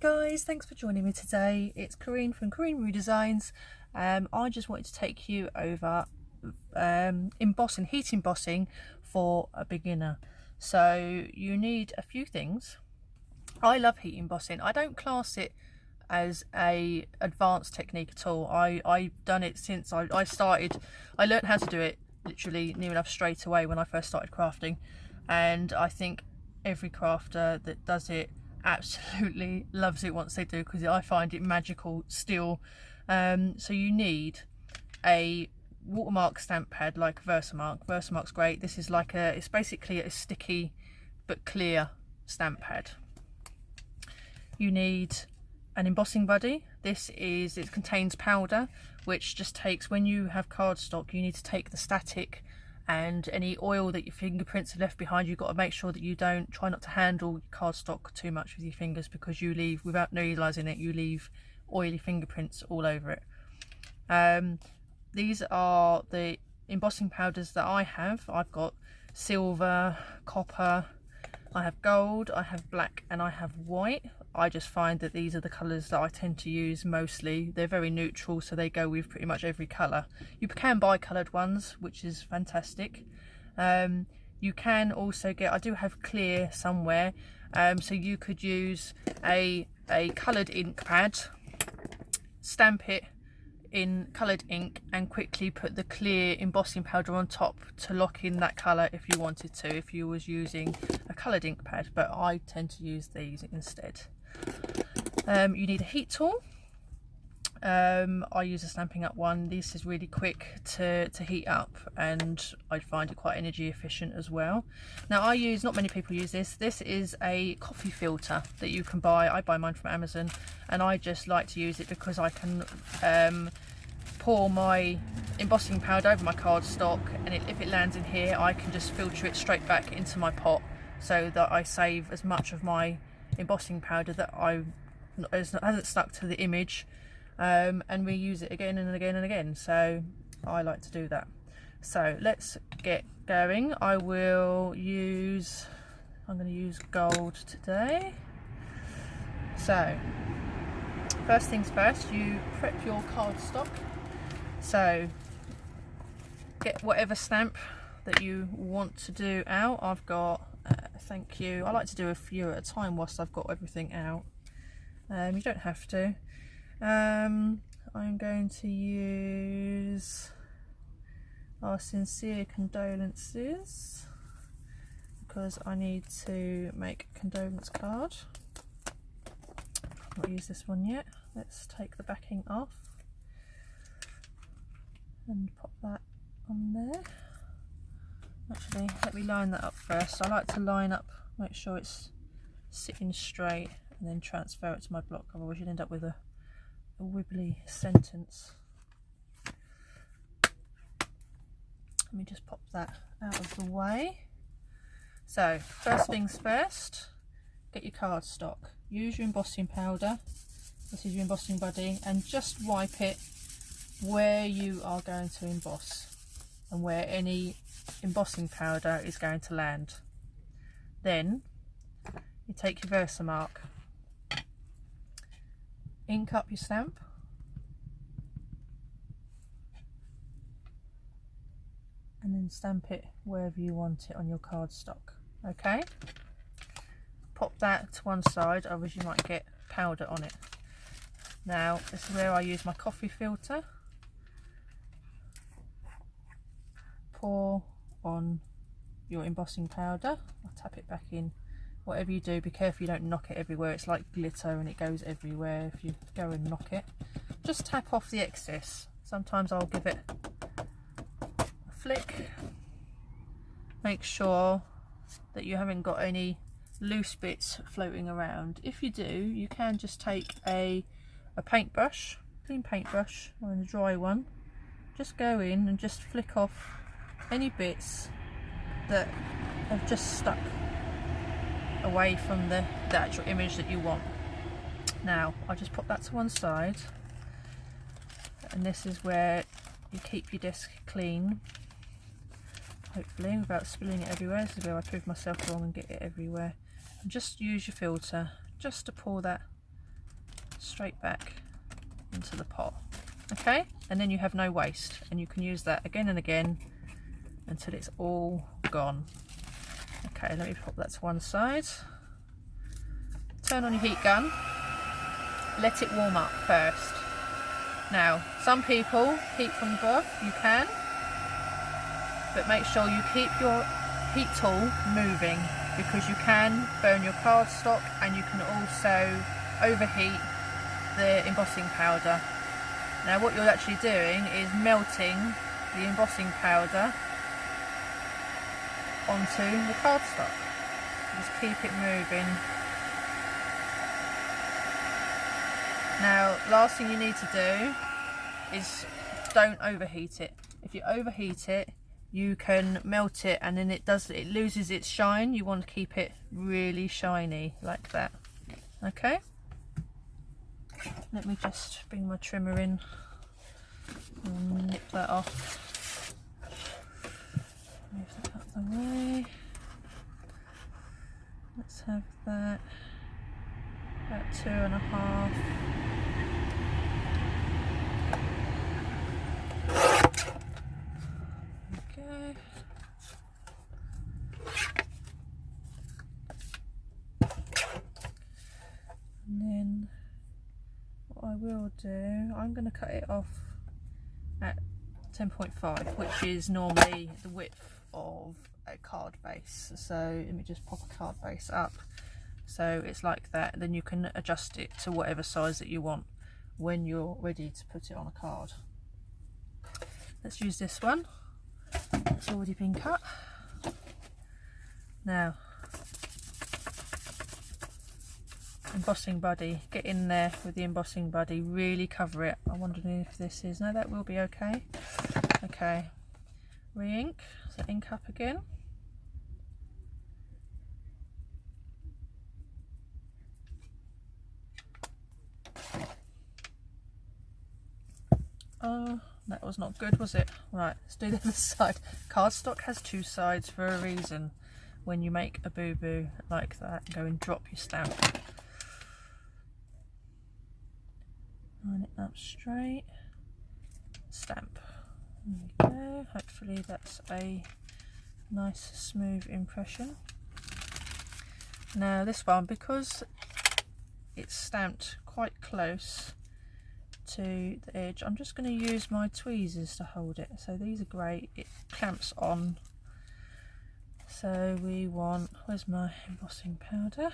guys, thanks for joining me today. It's Corinne from Corinne Rue Designs. I just wanted to take you over embossing, heat embossing for a beginner. So you need a few things. I love heat embossing. I don't class it as a advanced technique at all. I've done it since I started. I learned how to do it literally near enough straight away when I first started crafting, and I think every crafter that does it absolutely loves it once they do, because I find it magical still. So you need a watermark stamp pad like Versamark. Versamark's great. This is like it's basically a sticky but clear stamp pad. You need an embossing buddy. It contains powder, which just takes, when you have cardstock, you need to take the static and any oil that your fingerprints have left behind. You've got to make sure that you try not to handle cardstock too much with your fingers, because you leave, without realising it, you leave oily fingerprints all over it. These are the embossing powders that I have. I've got silver, copper, I have gold, I have black, and I have white. I just find that these are the colours that I tend to use mostly. They're very neutral, so they go with pretty much every colour. You can buy coloured ones, which is fantastic. You can also get, I do have clear somewhere, so you could use a coloured ink pad, stamp it in coloured ink, and quickly put the clear embossing powder on top to lock in that colour if you wanted to, if you was using a coloured ink pad. But I tend to use these instead. You need a heat tool. I use a Stampin' Up one. This is really quick to heat up, and I find it quite energy efficient as well. Now not many people use this. This is a coffee filter that you can buy. I buy mine from Amazon, and I just like to use it because I can pour my embossing powder over my cardstock, and if it lands in here, I can just filter it straight back into my pot, so that I save as much of my embossing powder that hasn't stuck to the image, and we use it again and again and again. So I like to do that. So let's get going. I'm going to use gold today. So first things first, you prep your cardstock. So get whatever stamp that you want to do out. I've got thank you. I like to do a few at a time whilst I've got everything out. You don't have to. I'm going to use our sincere condolences, because I need to make a condolence card. I've not used this one yet. Let's take the backing off and pop that on there. Actually, let me line that up first. I like to line up, make sure it's sitting straight, and then transfer it to my block. Otherwise you'll end up with a wibbly sentence. Let me just pop that out of the way. So first things first, get your cardstock. Use your embossing powder. This is your embossing buddy, and just wipe it where you are going to emboss and where any embossing powder is going to land. Then you take your Versamark, ink up your stamp, and then stamp it wherever you want it on your cardstock. Okay, pop that to one side, otherwise you might get powder on it. Now this is where I use my coffee filter. Pour on your embossing powder. I'll tap it back in. Whatever you do, be careful you don't knock it everywhere. It's like glitter and it goes everywhere if you go and knock it. Just tap off the excess. Sometimes I'll give it a flick. Make sure that you haven't got any loose bits floating around. If you do, you can just take a paintbrush, clean paintbrush, or a dry one. Just go in and just flick off any bits that have just stuck away from the actual image that you want. Now I'll just pop that to one side, and this is where you keep your disc clean, hopefully without spilling it everywhere. This is where I prove myself wrong and get it everywhere. And just use your filter just to pour that straight back into the pot. Okay, and then you have no waste, and you can use that again and again until it's all gone. Okay, let me pop that to one side. Turn on your heat gun, let it warm up first. Now, some people heat from above, you can, but make sure you keep your heat tool moving, because you can burn your cardstock and you can also overheat the embossing powder. Now what you're actually doing is melting the embossing powder onto the cardstock. Just keep it moving. Now, last thing you need to do is don't overheat it. If you overheat it, you can melt it and then it loses its shine. You want to keep it really shiny like that. Okay, let me just bring my trimmer in and nip that off. Move that out of the way. Let's have that about 2.5. Okay. And then what I will do, I'm going to cut it off at 10.5, which is normally the width of a card base. So let me just pop a card base up so it's like that. Then you can adjust it to whatever size that you want when you're ready to put it on a card. Let's use this one. It's already been cut. Now, embossing buddy, get in there with the embossing buddy, really cover it. I'm wondering if this is, no, that will be okay. Okay, re-ink, so ink up again. Oh, that was not good, was it? Right, let's do the other side. Cardstock has two sides for a reason. When you make a boo-boo like that, go and drop your stamp. Line it up straight. Stamp. There we go. Hopefully that's a nice smooth impression. Now this one, because it's stamped quite close to the edge, I'm just going to use my tweezers to hold it. So these are great, it clamps on. So we want, where's my embossing powder?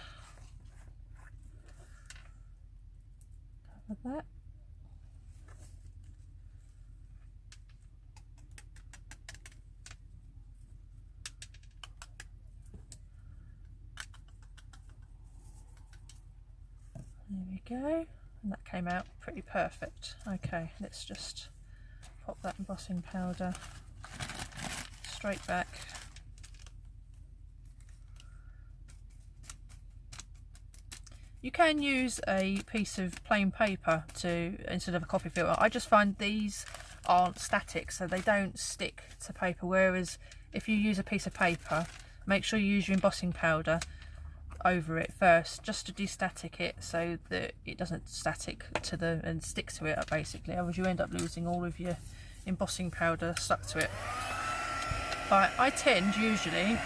Cover that. There we go, and that came out pretty perfect. Okay, let's just pop that embossing powder straight back. You can use a piece of plain paper instead of a copy filter. I just find these aren't static, so they don't stick to paper, whereas if you use a piece of paper, make sure you use your embossing powder over it first, just to de-static it so that it doesn't static to and stick to it basically, otherwise you end up losing all of your embossing powder stuck to it. But I tend usually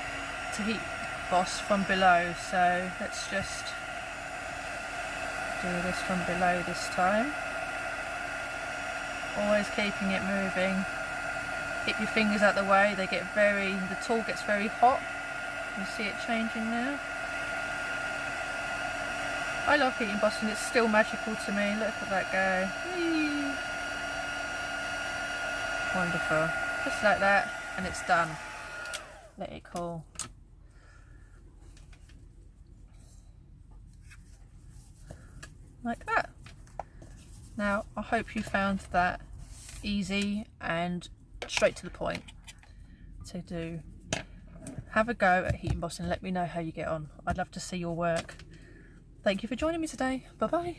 to heat emboss from below, so let's just do this from below this time. Always keeping it moving. Keep your fingers out the way, the tool gets very hot. You see it changing now. I love heat embossing, it's still magical to me. Look at that go. Whee! Wonderful. Just like that, and it's done. Let it cool. Like that. Now, I hope you found that easy and straight to the point to do. Have a go at heat embossing, let me know how you get on. I'd love to see your work. Thank you for joining me today. Bye bye.